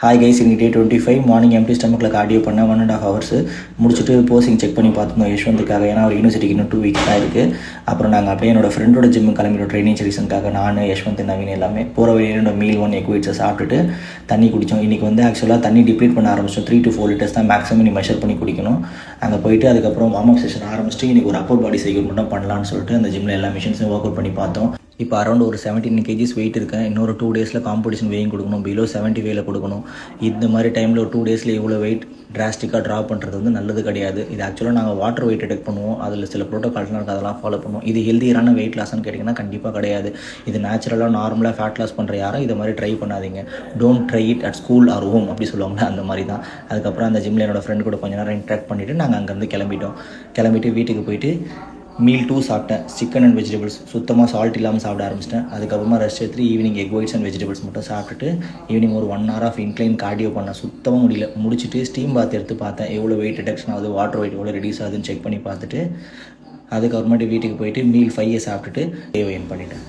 Hi guys, இன்னைக்கு டே 25 morning MD ஸ்டமக்கில் cardio பண்ணேன் 1.5 hours முடிச்சுட்டு போசிங் செக் பண்ணி பார்த்துருந்தோம் யஷ்வந்துக்காக. ஏன்னா அவர் யூனிவர்சிட்டிக்கு இன்னும் 2 weeks தான் இருக்குது. அப்புறம் நாங்கள் அப்படியே என்னோட ஃப்ரெண்டோட ஜிம்மு கிளம்பிடுவோம் ட்ரைனிங் செஷனுக்காக. நான் யஷ்வந்த் நவீன் எல்லாமே போகிற வழியில் மீல் 1 எக் ஒயிட்ஸை சாப்பிட்டுட்டு தண்ணி குடித்தோம். இன்றைக்கி ஆக்சுவலாக தண்ணி டிப்ளீட் பண்ண ஆரம்பிச்சோம். 3 to 4 liters தான் மேக்ஸிமம் நீ மெஷர் பண்ணி குடிக்கணும். அங்கே போயிட்டு அதுக்கப்புறம் வார்ம் அப் செஷன் ஆரம்பிச்சிட்டு இன்றைக்கி ஒரு அப்பர் பாடி சைக்கிள் மட்டும் பண்ணலான்னு சொல்லிட்டு அந்த ஜிம்மில் எல்லா மிஷின்ஸும் ஒர்க் அவுட் பண்ணி பார்த்தோம். இப்போ அரௌண்ட் ஒரு 17 kgs வெயிட் இருக்கேன். இன்னொரு 2 days காம்படிஷன் வெயிங் கொடுக்கணும். பிலோ 75 கொடுக்கணும். இந்த மாதிரி டைமில் ஒரு 2 days இவ்வளோ வெயிட் டிராஸ்டிக்காக ட்ராப் பண்ணுறது நல்லது கிடையாது. இது ஆக்சுவலாக நாங்கள் வாட்டர் வெயிட் டிடெக்ட் பண்ணுவோம். அதில் சில ப்ரோட்டோகால்ஸ்லாம் இருக்குது, அதெல்லாம் ஃபாலோ பண்ணுவோம். இது ஹெல்த்தியான வெயிட் லாஸ்ன்னு கேட்டிங்கன்னா கண்டிப்பாக கிடையாது. இது நேச்சுரலாக நார்மலாக ஃபேட் லாஸ் பண்ணுற யாரும் இதை மாதிரி ட்ரை பண்ணாதீங்க. Don't try it at school or home அப்படி சொல்லுவாங்க, அந்த மாதிரி தான். அதுக்கப்புறம் அந்த ஜிம்மில் என்னோடய ஃப்ரெண்ட் கூட கொஞ்சம் நேரம் இன்ட்ராக்ட் பண்ணிவிட்டு நாங்கள் அங்கேருந்து கிளம்பிட்டு வீட்டுக்கு போயிட்டு மீல் 2 சாப்பிட்டேன். சிக்கன் அண்ட் வெஜிடபிள்ஸ் சுத்தமாக சால்ட் இல்லாமல் சாப்பிட ஆரம்பிச்சிட்டேன். அதுக்கப்புறமா ரெஸ்ட் எடுத்து evening egg whites and vegetables மட்டும் சாப்பிட்டுட்டு ஈவினிங் ஒரு 1 hour ஆஃப் இன்க்ளைன் கார்டியோ பண்ணேன். சுத்தமாக முடிச்சுட்டு ஸ்டீம் பாத் எடுத்து பார்த்தேன். எவ்வளோ வெயிட் ரிடக்ஷன் ஆகுது, வாட்டர் வெயிட் எவ்வளோ ரெடியூஸ் ஆகுதுன்னு செக் பண்ணி பார்த்துட்டு அதுக்கப்புறமேட்டு வீட்டுக்கு போயிட்டு மீல் 5 சாப்பிட்டுட்டு டே எண்ட் பண்ணிட்டேன்.